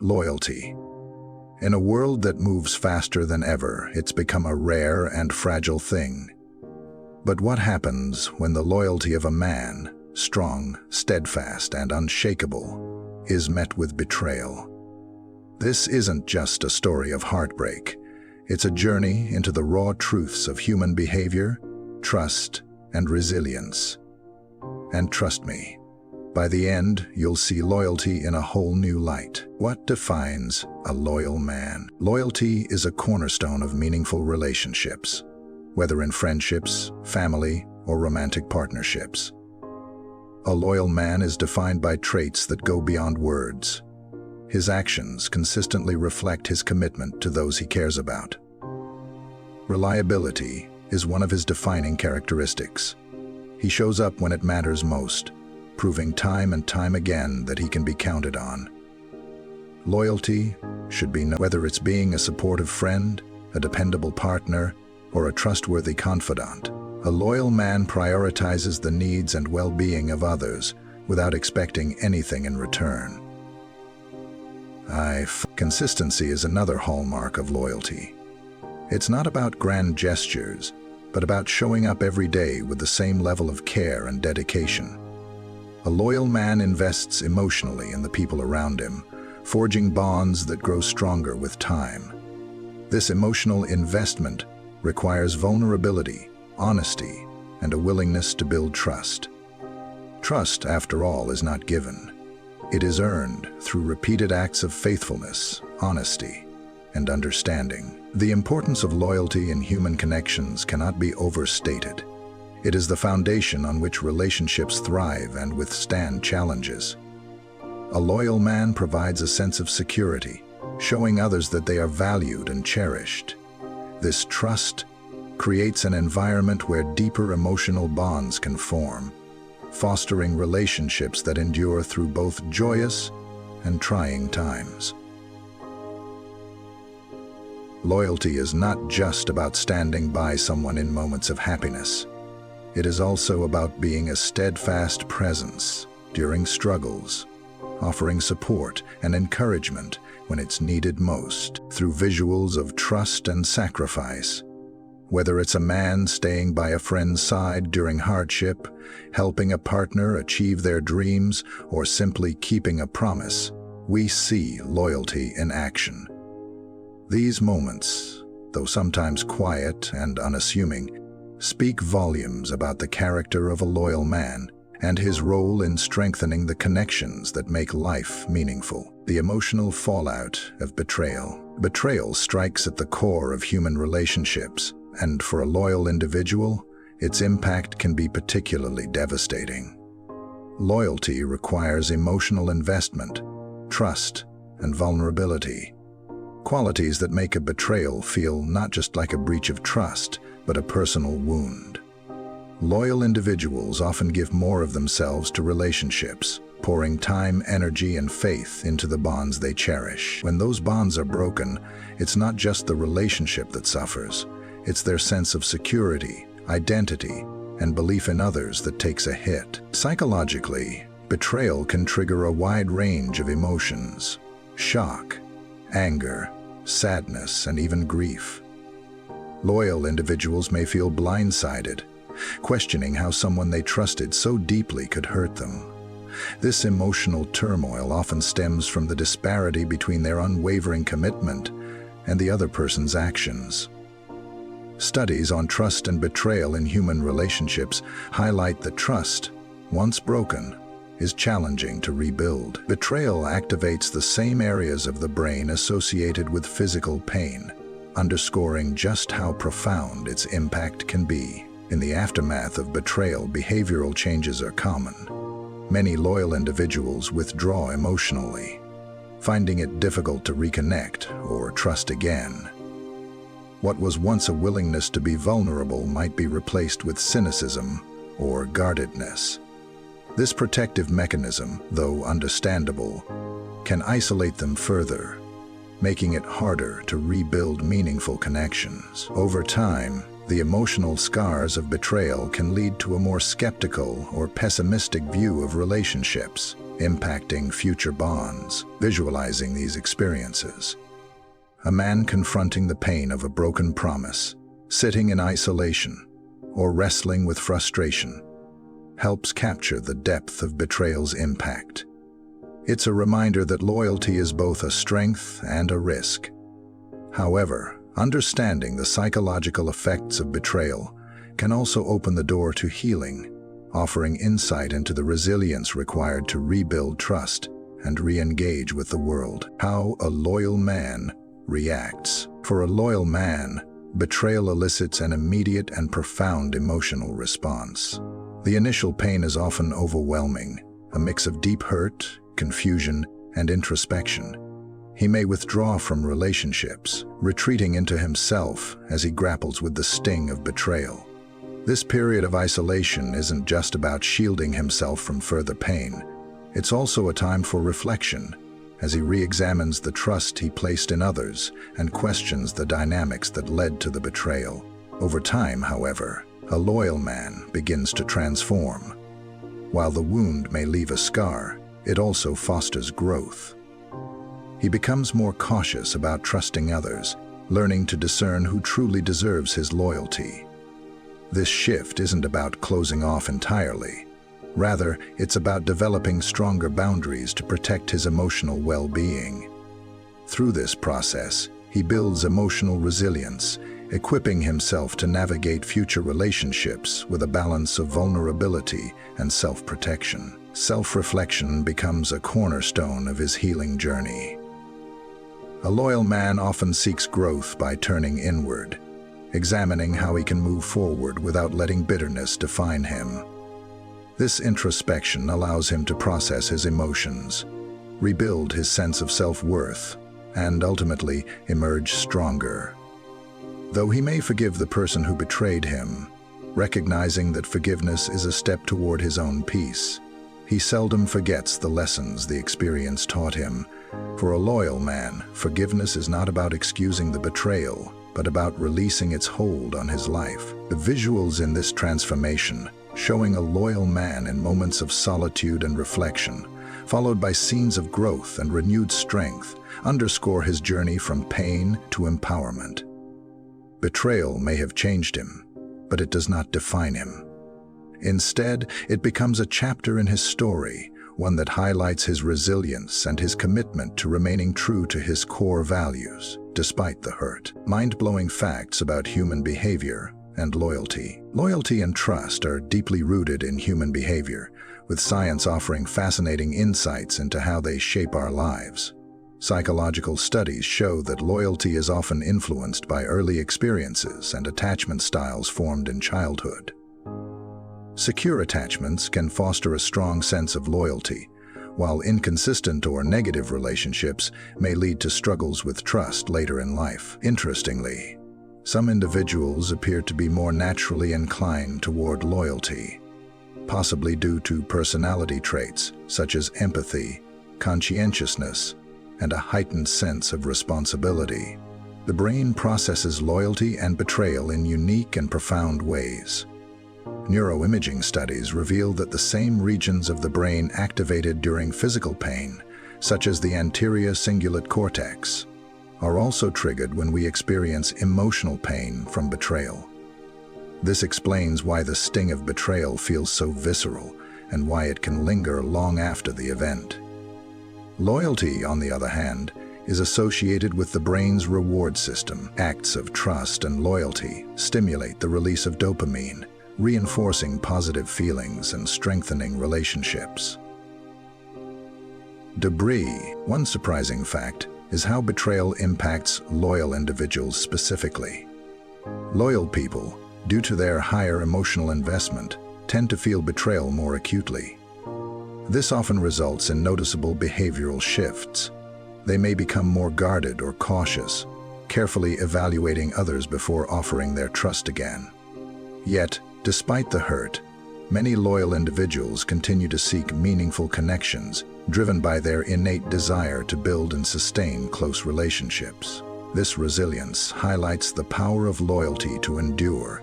Loyalty. In a world that moves faster than ever, it's become a rare and fragile thing. But what happens when the loyalty of a man, strong, steadfast, and unshakable, is met with betrayal? This isn't just a story of heartbreak. It's a journey into the raw truths of human behavior, trust, and resilience. And trust me, by the end, you'll see loyalty in a whole new light. What defines a loyal man? Loyalty is a cornerstone of meaningful relationships, whether in friendships, family, or romantic partnerships. A loyal man is defined by traits that go beyond words. His actions consistently reflect his commitment to those he cares about. Reliability is one of his defining characteristics. He shows up when it matters most, proving time and time again that he can be counted on. Loyalty should be whether it's being a supportive friend, a dependable partner, or a trustworthy confidant. A loyal man prioritizes the needs and well-being of others without expecting anything in return. Consistency is another hallmark of loyalty. It's not about grand gestures, but about showing up every day with the same level of care and dedication. A loyal man invests emotionally in the people around him, forging bonds that grow stronger with time. This emotional investment requires vulnerability, honesty, and a willingness to build trust. Trust, after all, is not given. It is earned through repeated acts of faithfulness, honesty, and understanding. The importance of loyalty in human connections cannot be overstated. It is the foundation on which relationships thrive and withstand challenges. A loyal man provides a sense of security, showing others that they are valued and cherished. This trust creates an environment where deeper emotional bonds can form, fostering relationships that endure through both joyous and trying times. Loyalty is not just about standing by someone in moments of happiness. It is also about being a steadfast presence during struggles, offering support and encouragement when it's needed most. Through visuals of trust and sacrifice, whether it's a man staying by a friend's side during hardship, helping a partner achieve their dreams, or simply keeping a promise, we see loyalty in action. These moments, though sometimes quiet and unassuming, speak volumes about the character of a loyal man and his role in strengthening the connections that make life meaningful. The emotional fallout of betrayal. Betrayal strikes at the core of human relationships, and for a loyal individual, its impact can be particularly devastating. Loyalty requires emotional investment, trust, and vulnerability, qualities that make a betrayal feel not just like a breach of trust, but a personal wound. Loyal individuals often give more of themselves to relationships, pouring time, energy, and faith into the bonds they cherish. When those bonds are broken, it's not just the relationship that suffers, it's their sense of security, identity, and belief in others that takes a hit. Psychologically, betrayal can trigger a wide range of emotions: shock, anger, sadness, and even grief. Loyal individuals may feel blindsided, questioning how someone they trusted so deeply could hurt them. This emotional turmoil often stems from the disparity between their unwavering commitment and the other person's actions. Studies on trust and betrayal in human relationships highlight that trust, once broken, is challenging to rebuild. Betrayal activates the same areas of the brain associated with physical pain, underscoring just how profound its impact can be. In the aftermath of betrayal, behavioral changes are common. Many loyal individuals withdraw emotionally, finding it difficult to reconnect or trust again. What was once a willingness to be vulnerable might be replaced with cynicism or guardedness. This protective mechanism, though understandable, can isolate them further, making it harder to rebuild meaningful connections. Over time, the emotional scars of betrayal can lead to a more skeptical or pessimistic view of relationships, impacting future bonds. Visualizing these experiences. A man confronting the pain of a broken promise, sitting in isolation, or wrestling with frustration, helps capture the depth of betrayal's impact. It's a reminder that loyalty is both a strength and a risk. However, understanding the psychological effects of betrayal can also open the door to healing, offering insight into the resilience required to rebuild trust and re-engage with the world. How a loyal man reacts. For a loyal man, betrayal elicits an immediate and profound emotional response. The initial pain is often overwhelming, a mix of deep hurt, confusion, and introspection. He may withdraw from relationships, retreating into himself as he grapples with the sting of betrayal. This period of isolation isn't just about shielding himself from further pain. It's also a time for reflection, as he re-examines the trust he placed in others and questions the dynamics that led to the betrayal. Over time, however, a loyal man begins to transform. While the wound may leave a scar, it also fosters growth. He becomes more cautious about trusting others, learning to discern who truly deserves his loyalty. This shift isn't about closing off entirely. Rather, it's about developing stronger boundaries to protect his emotional well-being. Through this process, he builds emotional resilience, equipping himself to navigate future relationships with a balance of vulnerability and self-protection. Self-reflection becomes a cornerstone of his healing journey. A loyal man often seeks growth by turning inward, examining how he can move forward without letting bitterness define him. This introspection allows him to process his emotions, rebuild his sense of self-worth, and ultimately emerge stronger. Though he may forgive the person who betrayed him, recognizing that forgiveness is a step toward his own peace, he seldom forgets the lessons the experience taught him. For a loyal man, forgiveness is not about excusing the betrayal, but about releasing its hold on his life. The visuals in this transformation, showing a loyal man in moments of solitude and reflection, followed by scenes of growth and renewed strength, underscore his journey from pain to empowerment. Betrayal may have changed him, but it does not define him. Instead, it becomes a chapter in his story, one that highlights his resilience and his commitment to remaining true to his core values, despite the hurt. Mind-blowing facts about human behavior and loyalty. Loyalty and trust are deeply rooted in human behavior, with science offering fascinating insights into how they shape our lives. Psychological studies show that loyalty is often influenced by early experiences and attachment styles formed in childhood. Secure attachments can foster a strong sense of loyalty, while inconsistent or negative relationships may lead to struggles with trust later in life. Interestingly, some individuals appear to be more naturally inclined toward loyalty, possibly due to personality traits such as empathy, conscientiousness, and a heightened sense of responsibility. The brain processes loyalty and betrayal in unique and profound ways. Neuroimaging studies reveal that the same regions of the brain activated during physical pain, such as the anterior cingulate cortex, are also triggered when we experience emotional pain from betrayal. This explains why the sting of betrayal feels so visceral and why it can linger long after the event. Loyalty, on the other hand, is associated with the brain's reward system. Acts of trust and loyalty stimulate the release of dopamine, reinforcing positive feelings and strengthening relationships. Debris. One surprising fact is how betrayal impacts loyal individuals specifically. Loyal people, due to their higher emotional investment, tend to feel betrayal more acutely. This often results in noticeable behavioral shifts. They may become more guarded or cautious, carefully evaluating others before offering their trust again. Yet, despite the hurt, many loyal individuals continue to seek meaningful connections, driven by their innate desire to build and sustain close relationships. This resilience highlights the power of loyalty to endure,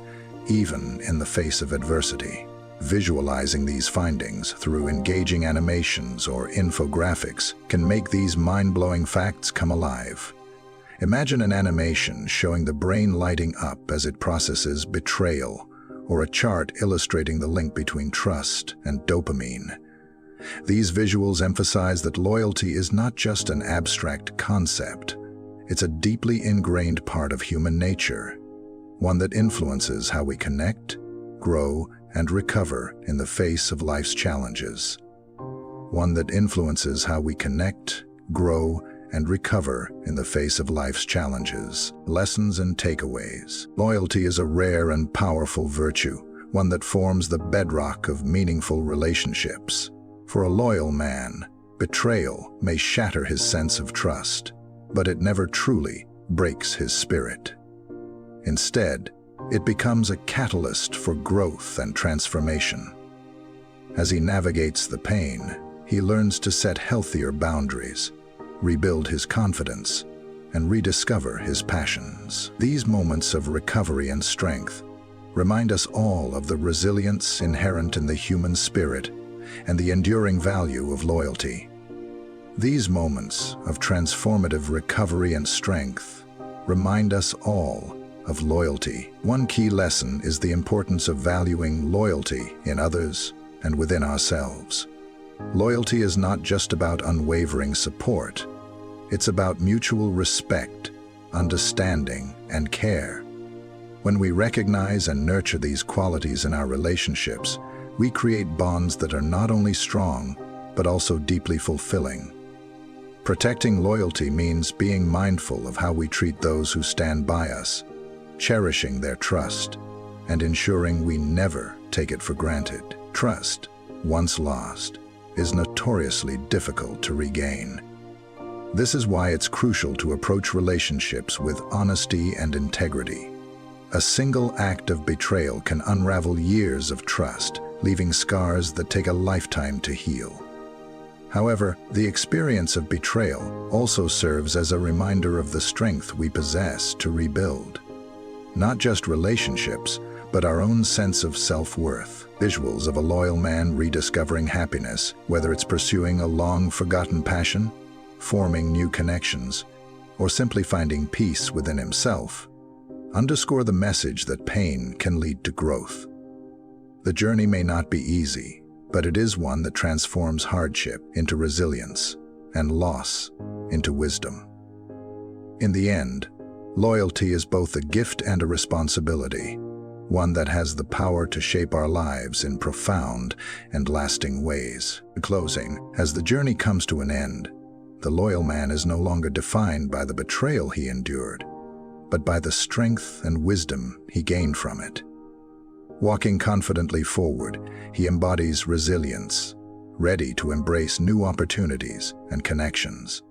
even in the face of adversity. Visualizing these findings through engaging animations or infographics can make these mind-blowing facts come alive. Imagine an animation showing the brain lighting up as it processes betrayal, or a chart illustrating the link between trust and dopamine. These visuals emphasize that loyalty is not just an abstract concept. It's a deeply ingrained part of human nature, one that influences how we connect, grow, and recover in the face of life's challenges. One that influences how we connect, grow, and recover in the face of life's challenges. Lessons and takeaways. Loyalty is a rare and powerful virtue, one that forms the bedrock of meaningful relationships. For a loyal man, betrayal may shatter his sense of trust, but it never truly breaks his spirit. Instead, it becomes a catalyst for growth and transformation. As he navigates the pain, he learns to set healthier boundaries, rebuild his confidence, and rediscover his passions. These moments of recovery and strength remind us all of the resilience inherent in the human spirit and the enduring value of loyalty. These moments of transformative recovery and strength remind us all of loyalty. One key lesson is the importance of valuing loyalty in others and within ourselves. Loyalty is not just about unwavering support. It's about mutual respect, understanding, and care. When we recognize and nurture these qualities in our relationships, we create bonds that are not only strong, but also deeply fulfilling. Protecting loyalty means being mindful of how we treat those who stand by us, cherishing their trust, and ensuring we never take it for granted. Trust, once lost, is notoriously difficult to regain. This is why it's crucial to approach relationships with honesty and integrity. A single act of betrayal can unravel years of trust, leaving scars that take a lifetime to heal. However, the experience of betrayal also serves as a reminder of the strength we possess to rebuild. Not just relationships, but our own sense of self-worth. Visuals of a loyal man rediscovering happiness, whether it's pursuing a long-forgotten passion, forming new connections, or simply finding peace within himself, underscore the message that pain can lead to growth. The journey may not be easy, but it is one that transforms hardship into resilience and loss into wisdom. In the end, loyalty is both a gift and a responsibility, one that has the power to shape our lives in profound and lasting ways. In closing, as the journey comes to an end, the loyal man is no longer defined by the betrayal he endured, but by the strength and wisdom he gained from it. Walking confidently forward, he embodies resilience, ready to embrace new opportunities and connections.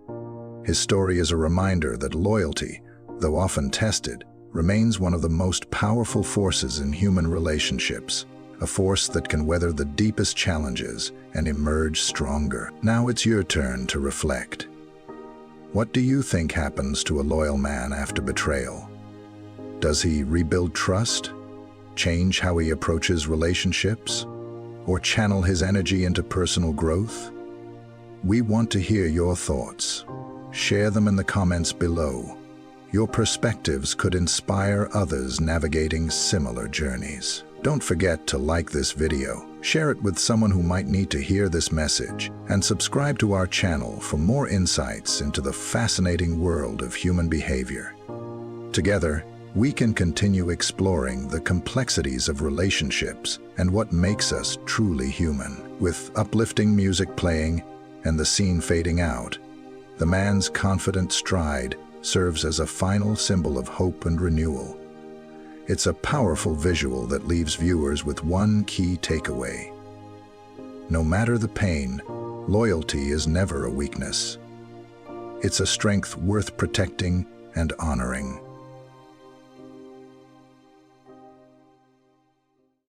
His story is a reminder that loyalty, though often tested, remains one of the most powerful forces in human relationships, a force that can weather the deepest challenges and emerge stronger. Now it's your turn to reflect. What do you think happens to a loyal man after betrayal? Does he rebuild trust, change how he approaches relationships, or channel his energy into personal growth? We want to hear your thoughts. Share them in the comments below. Your perspectives could inspire others navigating similar journeys. Don't forget to like this video, share it with someone who might need to hear this message, and subscribe to our channel for more insights into the fascinating world of human behavior. Together, we can continue exploring the complexities of relationships and what makes us truly human. With uplifting music playing and the scene fading out, the man's confident stride serves as a final symbol of hope and renewal. It's a powerful visual that leaves viewers with one key takeaway. No matter the pain, loyalty is never a weakness. It's a strength worth protecting and honoring.